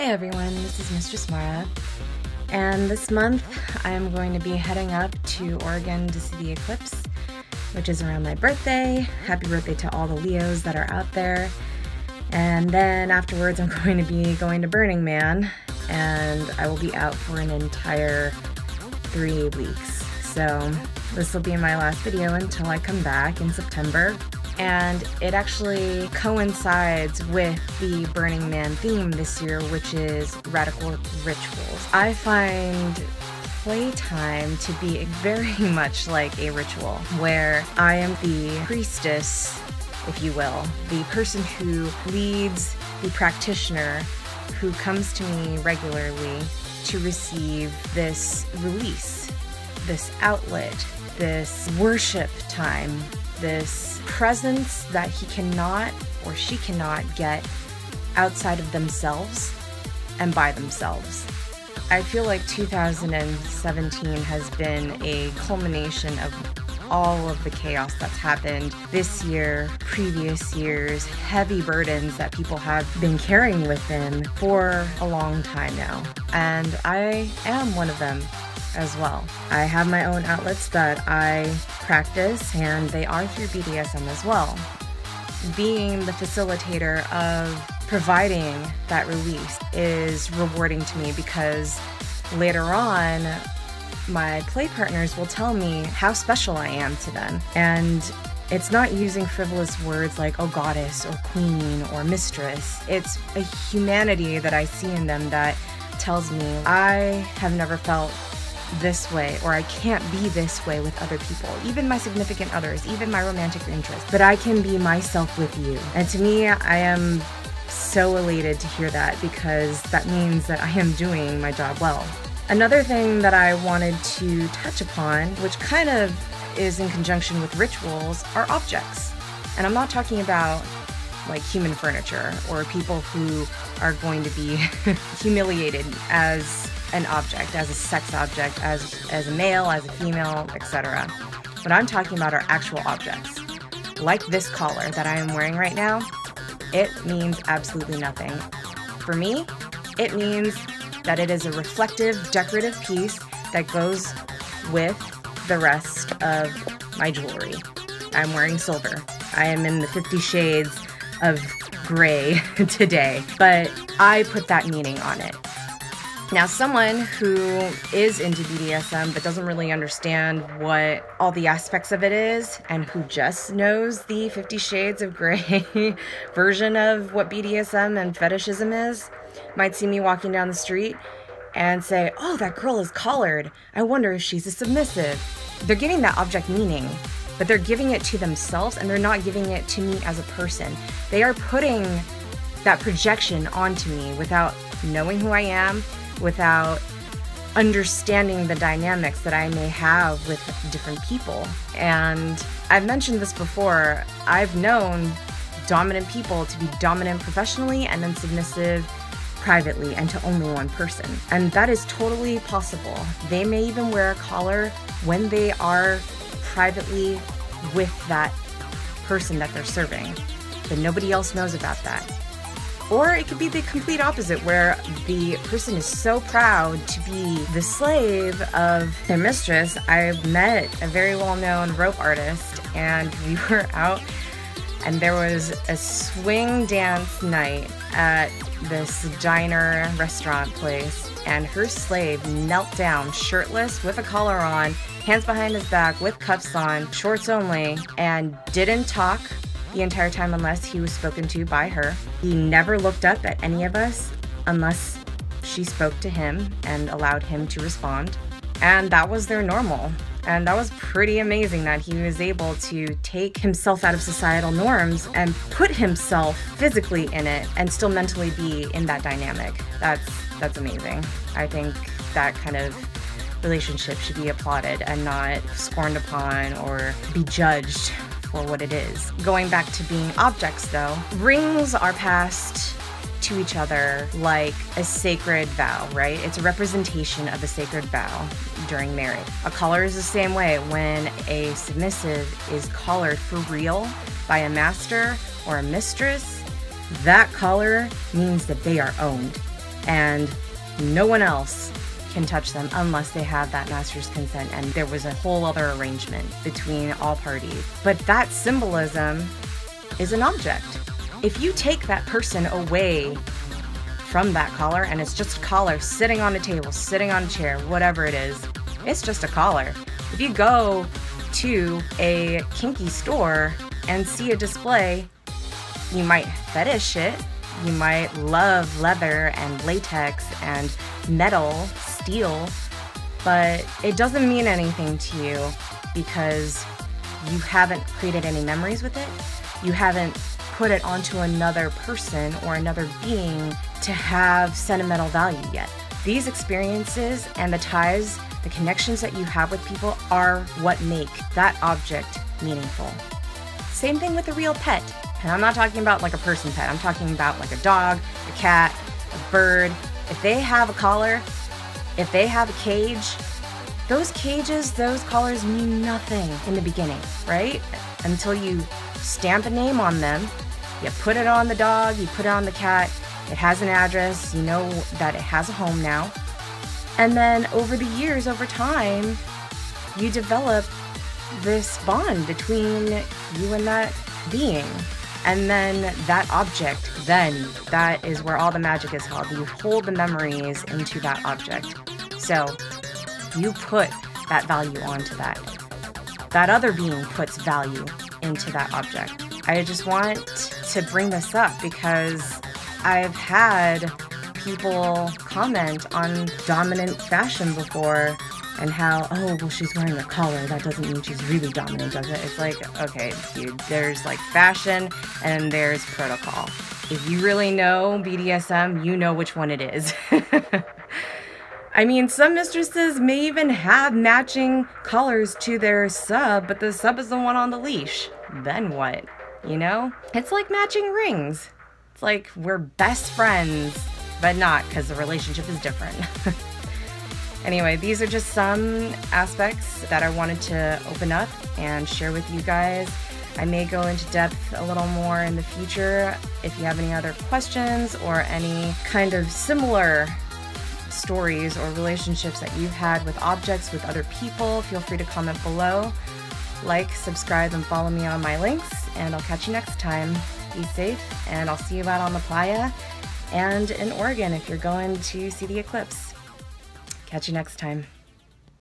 everyone, this is Mistress Mara, and this month I'm going to be heading up to Oregon to see the eclipse, which is around my birthday. Happy birthday to all the Leos that are out there. And then afterwards I'm going to be going to Burning Man, and I will be out for an entire 3 weeks. So this will be my last video until I come back in September. And it actually coincides with the Burning Man theme this year, which is radical rituals. I find Playtime to be very much like a ritual, where I am the priestess, if you will, the person who leads the practitioner who comes to me regularly to receive this release, this outlet, this worship time, this presence that he cannot or she cannot get outside of themselves and by themselves. I feel like 2017 has been a culmination of all of the chaos that's happened this year, previous years, heavy burdens that people have been carrying with them for a long time now. And I am one of them as well. I have my own outlets that I practice, and they are through BDSM as well. Being the facilitator of providing that release is rewarding to me, because later on my play partners will tell me how special I am to them. And it's not using frivolous words like, oh, goddess or queen or mistress. It's a humanity that I see in them that tells me I have never felt this way, or I can't be this way with other people, even my significant others, even my romantic interests, but I can be myself with you. And to me, I am so elated to hear that, because that means that I am doing my job well. Another thing that I wanted to touch upon, which kind of is in conjunction with rituals, are objects. And I'm not talking about like human furniture or people who are going to be humiliated as an object, as a sex object, as a male, as a female, etc. What I'm talking about are actual objects. Like this collar that I am wearing right now, it means absolutely nothing. For me, it means that it is a reflective, decorative piece that goes with the rest of my jewelry. I'm wearing silver. I am in the 50 shades of gray today, but I put that meaning on it. Now, someone who is into BDSM but doesn't really understand what all the aspects of it is, and who just knows the 50 Shades of Grey version of what BDSM and fetishism is, might see me walking down the street and say, oh, that girl is collared. I wonder if she's a submissive. They're giving that object meaning, but they're giving it to themselves, and they're not giving it to me as a person. They are putting that projection onto me without knowing who I am, without understanding the dynamics that I may have with different people. And I've mentioned this before, I've known dominant people to be dominant professionally and then submissive privately, and to only one person. And that is totally possible. They may even wear a collar when they are privately with that person that they're serving, but nobody else knows about that. Or it could be the complete opposite, where the person is so proud to be the slave of their mistress. I met a very well-known rope artist, and we were out, and there was a swing dance night at this diner restaurant place, and her slave knelt down shirtless with a collar on, hands behind his back with cuffs on, shorts only, and didn't talk the entire time unless he was spoken to by her. He never looked up at any of us unless she spoke to him and allowed him to respond. And that was their normal. And that was pretty amazing that he was able to take himself out of societal norms and put himself physically in it and still mentally be in that dynamic. That's amazing. I think that kind of relationship should be applauded and not scorned upon or be judged for what it is. Going back to being objects though, rings are passed to each other like a sacred vow, right? It's a representation of a sacred vow during marriage. A collar is the same way. When a submissive is collared for real by a master or a mistress, that collar means that they are owned. and no one else can touch them unless they have that master's consent, and there was a whole other arrangement between all parties. But that symbolism is an object. If you take that person away from that collar and it's just a collar sitting on a table, sitting on a chair, whatever it is, it's just a collar. If you go to a kinky store and see a display, you might fetish it, you might love leather and latex and metal, steel, but it doesn't mean anything to you because you haven't created any memories with it. You haven't put it onto another person or another being to have sentimental value yet. These experiences and the ties, the connections that you have with people are what make that object meaningful. Same thing with a real pet. And I'm not talking about like a person pet. I'm talking about like a dog, a cat, a bird. If they have a collar, if they have a cage, those cages, those collars mean nothing in the beginning, right? Until you stamp a name on them, you put it on the dog, you put it on the cat, it has an address, you know that it has a home now. And then over the years, over time, you develop this bond between you and that being. And then that object, then that is where all the magic is held. You hold the memories into that object. So you put that value onto that. That other being puts value into that object. I just want to bring this up because I've had people comment on dominant fashion before and how, oh, well, she's wearing a collar. That doesn't mean she's really dominant, does it? It's like, okay, dude, there's like fashion and there's protocol. If you really know BDSM, you know which one it is. I mean, some mistresses may even have matching collars to their sub, but the sub is the one on the leash. Then what? You know? It's like matching rings. It's like we're best friends, but not, because the relationship is different. Anyway, these are just some aspects that I wanted to open up and share with you guys. I may go into depth a little more in the future. If you have any other questions or any kind of similar stories or relationships that you've had with objects, with other people, feel free to comment below. Like, subscribe, and follow me on my links, and I'll catch you next time. Be safe, and I'll see you out on the playa and in Oregon if you're going to see the eclipse. Catch you next time.